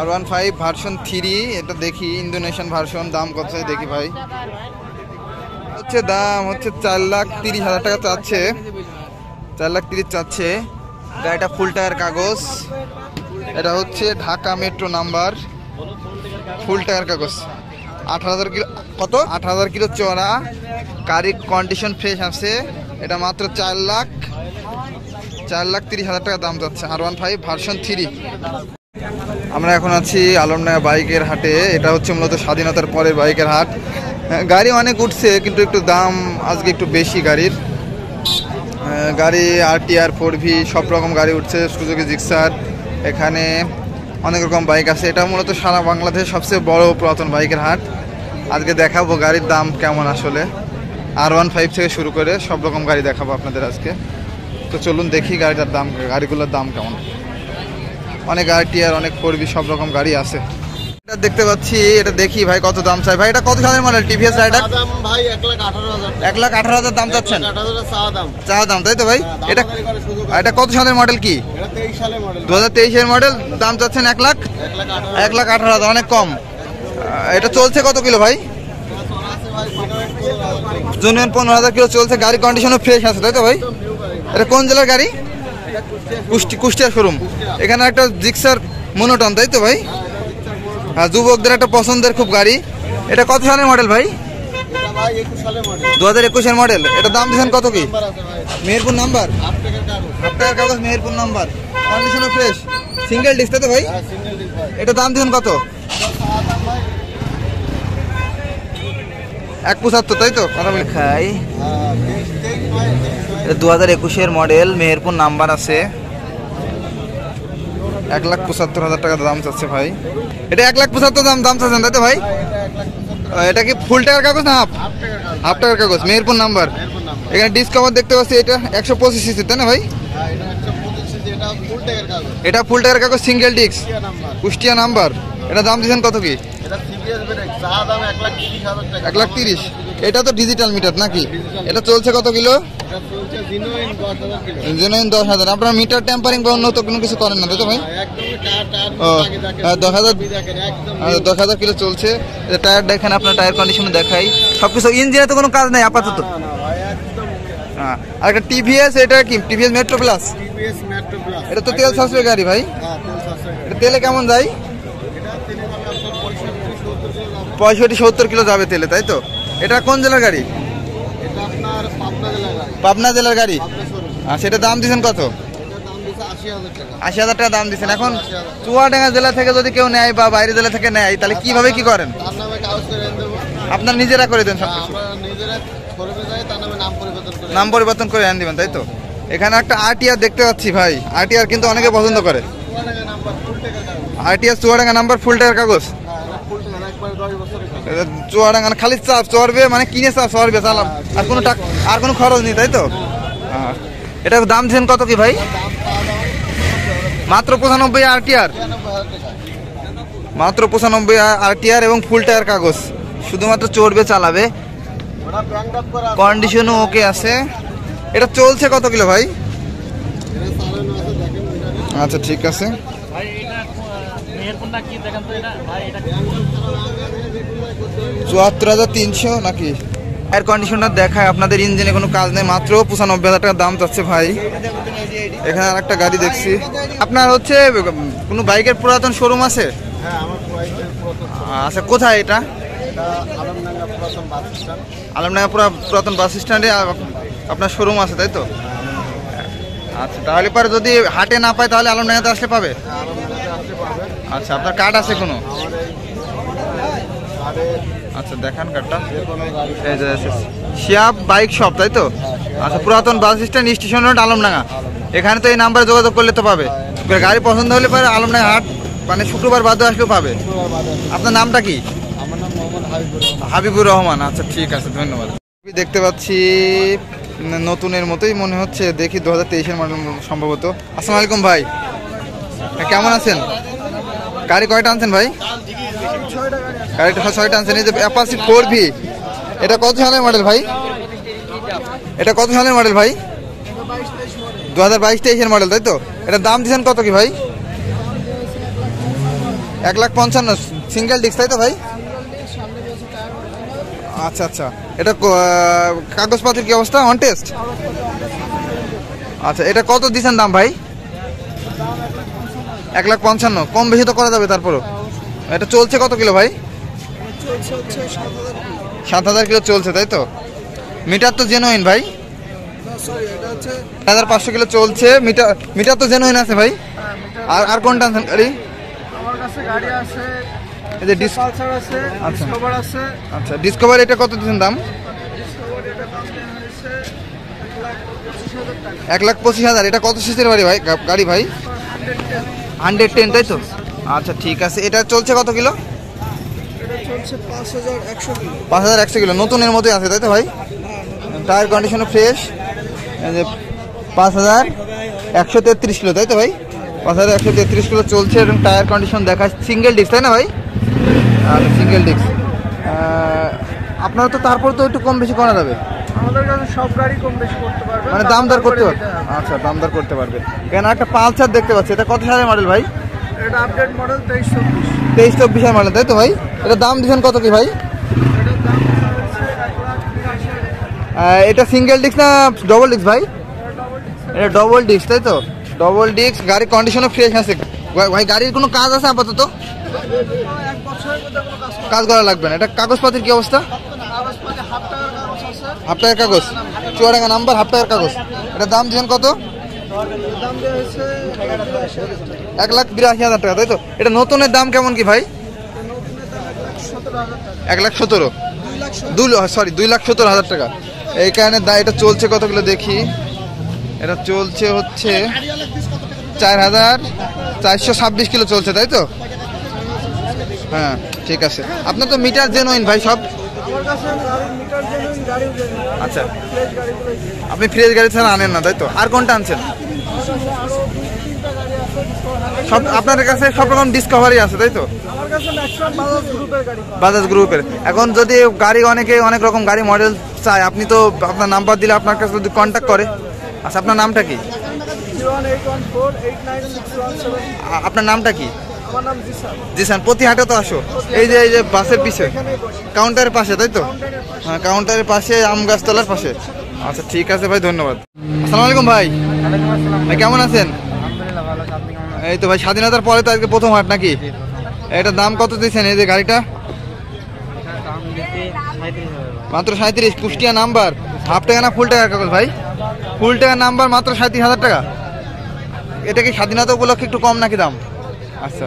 R15 version 3, এটা দেখি Indonesian version. দাম কত দেখি ভাই। হচ্ছে দাম হচ্ছে 4,30,000 টাকা চাচ্ছে, 4,30,000 চাচ্ছে। গাড়িটা ফুল টায়ার কাগজ, এটা হচ্ছে ঢাকা মেট্রো নাম্বার, ফুল টায়ার কাগজ। 18,000 কিলো, কত 18,000 কিলো চড়া, গাড়ির কন্ডিশন ফ্রেশ আছে। এটা মাত্র 4,30,000 টাকা দাম যাচ্ছে, R15 ভার্সন 3। আমরা এখন আছি আলমডাঙ্গা বাইকের হাটে। এটা হচ্ছে মূলত স্বাধীনতার পরের বাইকের হাট। গাড়ি অনেক উঠছে, কিন্তু একটু দাম আজকে একটু বেশি গাড়ির। গাড়ি RTR 4V সব রকম গাড়ি উঠছে, সুজুকি জিক্সার, এখানে অনেক রকম বাইক আছে। এটা মূলত সারা বাংলাদেশের সবচেয়ে বড় পুরাতন বাইকের হাট। আজকে দেখাবো গাড়ির দাম কেমন, আসলে R15 থেকে শুরু করে সব রকম গাড়ি দেখাবো আপনাদের আজকে। তো চলুন দেখি গাড়িটার দাম, গাড়িগুলোর দাম কেমন। অনেক RTR, অনেক 4V সব রকম গাড়ি আছে। এটা দেখতে পাচ্ছি, এটা দেখি ভাই কত দাম চাই ভাই। এটা কত সালের মডেল? TVS রাইডার ভাই 1,18,000। 1,18,000 দাম চাচ্ছেন? চা দাম, তাই তো ভাই? এটা কত সালের মডেল? কি 2023 এর মডেল, দাম চাচ্ছেন 1,18,000, অনেক কম। এটা চলছে কত কিলো ভাই? জুনিয়র 15,000 কিলো চলছে। গাড়ি কন্ডিশনও ফ্রেশ আছে, তাই তো ভাই? এটা কোন জেলার গাড়ি? কুষ্টিয়া শোরুম। এখানে একটা জিক্সার মনোটন, তাই তো ভাই? হ্যাঁ, যুবকদের একটা পছন্দের খুব গাড়ি। এটা কত সালের মডেল ভাই? 2021 এর মডেল। এটা দাম দিচ্ছেন কত? কি মেহেরপুর নাম্বার, আপনার কাগজ মেহেরপুর নাম্বার, কন্ডিশনও ফ্রেশ, সিঙ্গেল ডিস্ক, তাই তো ভাই? এটা দাম দিচ্ছেন কত? 1,75, তাই তো? কথা বলে খাই। এটা 2021 এর মডেল, মেহেরপুর নাম্বার আছে। 1,75,000 টাকা দাম চাচ্ছে ভাই। এটা 1,75,000 দাম চাচ্ছেন, তাই তো ভাই? এটা কি ফুল টাকার কাগজ না হাফ টাকার কাগজ? মেহেরপুর নাম্বার। এখানে ডিসকাভার দেখতে পাচ্ছি, এটা 125 সিসি, তাই না ভাই? এটা ফুল টাকার কাগজ, সিঙ্গেল ডিস্ক, কুষ্টিয়া নাম্বার। এটা দাম দিচ্ছেন কত? কি 1,30,000। এটা তো ডিজিটাল মিটার নাকি? এটা চলছে কত কিলো? জেনুইন 10,000। আপনার মিটার টেম্পারিং বা অন্য তো কোনো কিছু করেন না, তাই তো ভাই? ও 10,000 কিলো চলছে। টায়ার দেখেন, আপনার টায়ার কন্ডিশন দেখাই, সবকিছু। ইঞ্জিনে তো কোনো কাজ নেই আপাতত। আর একটা TVS, এটা কি TVS মেট্রো প্লাস? এটা তো তেল সাশ্রয় গাড়ি ভাই। এটা তেলে কেমন যায়? 65-70 কিলো যাবে তেলে, তাই তো? এটা কোন জেলার গাড়ি? পাবনা জেলার গাড়ি। সেটা দাম দিচ্ছেন কত? 80,000 টাকা দাম দিচ্ছেন। এখন চুয়াডাঙ্গা জেলা থেকে যদি কেউ নেয় বা বাইরে জেলা থেকে নেয়, তাহলে কিভাবে কি করেন? আপনার নিজেরা করে দেন সবকিছু? নাম পরিবর্তন করে এনে দিবেন, তাই তো? এখানে একটা RTR দেখতে পাচ্ছি ভাই। RTR কিন্তু অনেকে পছন্দ করে। RTR চুয়াডাঙ্গা নাম্বার, ফুল টায়ার কাগজ। চুয়াডাঙ্গা খালি চাপ চড়বে, মানে কিনে চাপ চড়বে, চালাম, আর কোনো খরচ নেই, তাই তো? এটার দাম দিচ্ছেন কত কি ভাই? মাত্র 95 RTR, মাত্র 95 RTR এবং ফুল টায়ার কাগজ, শুধুমাত্র চড়বে, চালাবে, কন্ডিশনও ওকে আছে। এটা চলছে কত কিলো ভাই? আচ্ছা, ঠিক আছে। 74,300 নাকি? এয়ার কন্ডিশনার দেখায় আপনাদের, ইঞ্জিনে কোনো কাজ নেই, মাত্র 95,000 টাকা দাম চাচ্ছে ভাই। এখানে আর একটা গাড়ি দেখছি। আপনার হচ্ছে কোনো বাইকের পুরাতন শোরুম আছে? আচ্ছা, কোথায় এটা? আলমডাঙ্গা পুরাতন বাস স্ট্যান্ডে আপনার শোরুম আছে, তাই তো? আচ্ছা, তাহলে পরে যদি হাটে না পায়, তাহলে আলমডাঙ্গাতে আসলে পাবে? আচ্ছা, আপনার কার্ড আছে কোনো? আচ্ছা, দেখান কার্ডটা। শিয়াব বাইক শপ, তাই তো? আচ্ছা, পুরাতন bus stand, station road, Alamdanga. এখানে তো এই নাম্বারে যোগাযোগ করলে তো পাবে। গাড়ি পছন্দ হলে পরে আলমডাঙ্গা হাট, মানে শুক্রবার বাদে আসলেও পাবে। আপনার নামটা কি? হাবিবুর রহমান। আচ্ছা, ঠিক আছে, ধন্যবাদ। দেখতে পাচ্ছি নতুনের মতোই মনে হচ্ছে, দেখি 2023 এর মডেল সম্ভবত। আসসালামু আলাইকুম ভাই, কেমন আছেন? গাড়ি কয়টা আনছেন ভাই? গাড়িটা 6টা আনছেন। এই যে অ্যাপাচি 4V, এটা কত সালের মডেল ভাই? এটা কত সালের মডেল ভাই? 2022-23 এর মডেল, তাই তো? এটা দাম দিচ্ছেন কত কি ভাই? 1,55,000 সিঙ্গেল ডিস্ক তাই তো ভাই? আচ্ছা আচ্ছা, এটা কাগজপত্রের কি অবস্থা? On test. আচ্ছা, এটা কত দিচ্ছেন দাম ভাই? 1,55,000। কম বেশি তো করা যাবে তারপরও। এটা চলছে কত কিলো ভাই? 7,000 কিলো চলছে তাই তো? মিটার তো জেনুইন ভাই? 1,500 কিলো চলছে। মিটার তো জেনুইন আছে ভাই? আর কোনটা আনছেন গাড়ি? আমার কাছে গাড়ি আছে, এই যে পালসার আছে, ডিসকভার আছে। আচ্ছা, ডিসকভার এটা কত দিচ্ছেন দাম? ডিসকভার এটা দাম হচ্ছে 1,25,000 টাকা। 1,25,000। এটা কত সিসির গাড়ি ভাই? 110 তাই তো? আচ্ছা ঠিক আছে, এটা চলছে কত কিলো? এটা চলছে 5,100 কিলো। 5,100 কিলো, নতুনের মতোই আছে তাই তো ভাই? টায়ার কন্ডিশনও ফ্রেশ। এই যে 5,133 কিলো তাই তো ভাই? 5,133 কিলো চলছে এবং টায়ার কন্ডিশন দেখা। সিঙ্গেল ডিস্ক তাই না ভাই? আচ্ছা, সিঙ্গেল ডিস্ক। আপনারা তো তারপর তো একটু কম বেশি করা যাবে? আমাদের কাছে সব গাড়ি কম বেশি করতে পারবে। মানে দাম দর করতে পারবে? আচ্ছা, দাম দর করতে পারবে। কেন একটা পালসার দেখতে পাচ্ছি, এটা কত সালের মডেল ভাই? এটা আপডেট মডেল 23-24। 23-24 মডেল তাই তো ভাই? এটা দাম দিচ্ছেন কত কি ভাই? এটার দাম হচ্ছে 1,82,000। এটা সিঙ্গেল ডিস্ক না ডবল ডিস্ক ভাই? এটা ডবল ডিস্ক তাই তো? ডবল ডিস্ক, গাড়ির কন্ডিশনও ফ্রেশ আছে ভাই। গাড়ির কোনো কাজ আছে আপাতত? 1 বছরের মধ্যে কোনো কাজ করা লাগবে না। এটা কাগজপত্রের কি অবস্থা? কাগজপাতি হাফ টাকার কাগজ আছে। হাফ টাকার কাগজ, চুয়াডাঙ্গা নাম্বার, হাফ টাকার কাগজ। এটা দাম দিচ্ছেন কত? দাম দেওয়া হয়েছে 1,82,000 টাকা। 1,82,000 টাকা তাই তো? এটা নতুনের দাম কেমন কি ভাই? নতুনের দাম 1,17,000 টাকা। 1,17,000, 2,17,000 টাকা। এই কারণে এটা চলছে কত কিলো দেখি। এটা চলছে হচ্ছে 4,426 কিলো চলছে তাই তো? হ্যাঁ ঠিক আছে। আপনার তো মিটার জেনুইন ভাই সব? আমার কাছে গাড়ির মিটার জেনুইন, গাড়িও জেনুইন। আচ্ছা, ফ্রেশ গাড়িগুলোই জেনুইন। আপনি ফ্রেশ গাড়ি ছাড়া আনেন না তাই তো? আর কোনটা আনছেন? আমার কাছে আরো 2-3টা গাড়ি আছে, ডিসকভার। সব আপনাদের কাছে সব রকম ডিসকভারি আছে তাই তো? আমার কাছে ম্যাক্সিমাম বাজাজ গ্রুপের গাড়ি পাওয়া যায়। বাজাজ গ্রুপের। এখন যদি গাড়ি অনেক রকম গাড়ি মডেল চায়, আপনি তো আপনার নাম্বার দিলে আপনার কাছে যদি কন্ট্যাক্ট করে। আচ্ছা, আপনার নামটা কি? 01814896117। আপনার নামটা কি? আমার নাম জিসান। জিসান। প্রতি হাটে তো আসো? এই যে বাসের পিছে এখানেই বসি। কাউন্টারের পাশে তাই তো? কাউন্টারের পাশে। হ্যাঁ, কাউন্টারের পাশে, আম গাছতলার পাশে। আচ্ছা ঠিক আছে ভাই, ধন্যবাদ। আসসালামু আলাইকুম ভাই। ভাই কেমন আছেন? আলহামদুলিল্লাহ ভালো আছি, আপনি কেমন আছেন? এই তো ভাই, স্বাধীনতার পরে তো আজকে প্রথম হাট নাকি? এটার দাম কত দিচ্ছেন এই যে গাড়িটা? দাম দিতে 37,000। মাত্র 37। কুষ্টিয়া নাম্বার, হাফ টাকা না ফুল টাকার কাগজ ভাই? ফুল টাকার নাম্বার, মাত্র 37,000 টাকা। এটা কি স্বাধীনতা উপলক্ষে একটু কম নাকি দাম? আচ্ছা,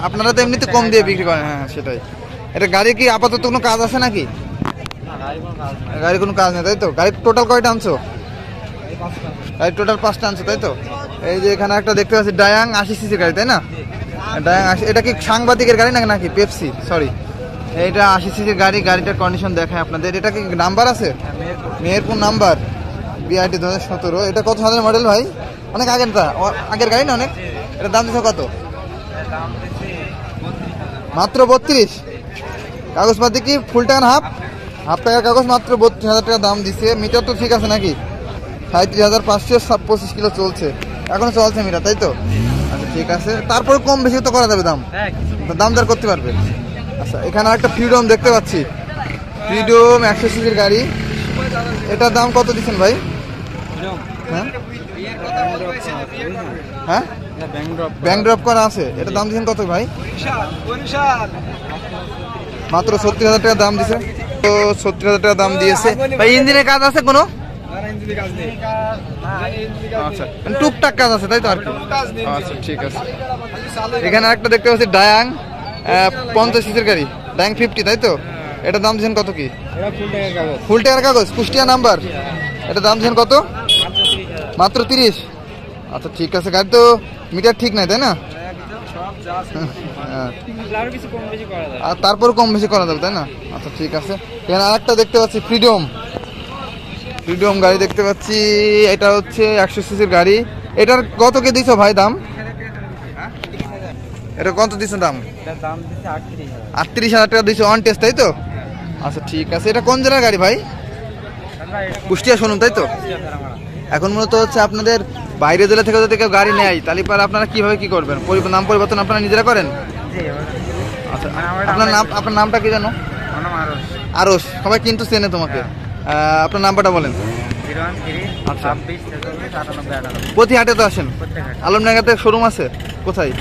আপনারা তো এমনিতে কম দিয়ে বিক্রি করেন। হ্যাঁ সেটাই। এটা গাড়ি কি আপাতত কোনো কাজ আছে নাকি? গাড়ি কোনো কাজ নেই তাই তো? গাড়ির টোটাল কয়টা আনছো? গাড়ি টোটাল 5টা আনছো তাই তো? এই যে এখানে একটা দেখতে পাচ্ছি ডায়াং 80 সিসির গাড়ি তাই না? ডায়াং 80। এটা কি সাংবাদিকের গাড়ি নাকি পেপসি? সরি, এইটা 80 সিসির গাড়ি। গাড়িটার কন্ডিশন দেখায় আপনাদের। এটা কি নাম্বার আছে? Meherpur number, BIT 2017। এটা কত সালের মডেল ভাই? অনেক আগের গাড়ি না অনেক? এটার দাম দিচ্ছে কত? মাত্র 32। কাগজপাতি কি ফুল টাকা না হাফ টাকার কাগজ? মাত্র 32,000 টাকা দাম দিচ্ছে। মিটার তো ঠিক আছে নাকি? 37,525 কিলো চলছে, এখনো চলছে মিটার তাই তো? আচ্ছা ঠিক আছে, তারপরে কম বেশি তো করা যাবে, দাম দর করতে পারবে। আচ্ছা, এখানে একটা ফ্রিডম দেখতে পাচ্ছি, ফ্রিডম 100 সিসির গাড়ি। এটার দাম কত দিচ্ছেন ভাই? হ্যাঁ হ্যাঁ, ব্যাংক ড্রপ করা আছে। এটার দাম দিচ্ছেন কত ভাই? মাত্র 70,000 টাকা দাম দিছে। তো 70,000 টাকা দাম দিয়েছে ভাই। ইঞ্জিনের কাজ আছে কোনো? আচ্ছা, টুকটাক কাজ আছে তাই তো আর কি? আচ্ছা ঠিক আছে। এখানে একটা দেখতে পাচ্ছি ডায়াং 50 সিসির গাড়ি, ডায়াং 50 তাই তো? এটার দাম দিচ্ছেন কত কি? ফুল টাকার কাগজ, কুষ্টিয়া নাম্বার। এটার দাম দিচ্ছেন কত? মাত্র 30। আচ্ছা ঠিক আছে। গাড়ি তো মিটার ঠিক নাই তাই না? আর তারপর কম বেশি করা যাবে তাই না? আচ্ছা ঠিক আছে। এখানে আরেকটা দেখতে পাচ্ছি ফ্রিডম গাড়ি দেখতে পাচ্ছি। এটা হচ্ছে 100 সিসির গাড়ি। এটার কত কে দিছো ভাই দাম? এটা কত দিছো দাম? 38,000 টাকা দিছো অন টেস্ট তাই তো? আচ্ছা ঠিক আছে। এটা কোন জেলার গাড়ি ভাই? কুষ্টিয়া শোরুম তাই তো? এখন মূলত হচ্ছে আপনাদের বাইরে জেলা থেকে যদি কেউ গাড়ি নেয়, তাহলে পরে আপনারা কিভাবে কি করবেন? নাম পরিবর্তন আপনারা নিজেরা করেন? আচ্ছা, আপনার নামটা কি জানো? আরশ, সবাই কিন্তু চেনে তোমাকে। আপনার নাম্বারটা বলেন। আচ্ছা, প্রতি হাটে তো আসেন? আলমডাঙ্গাতে শোরুম আছে কোথায়?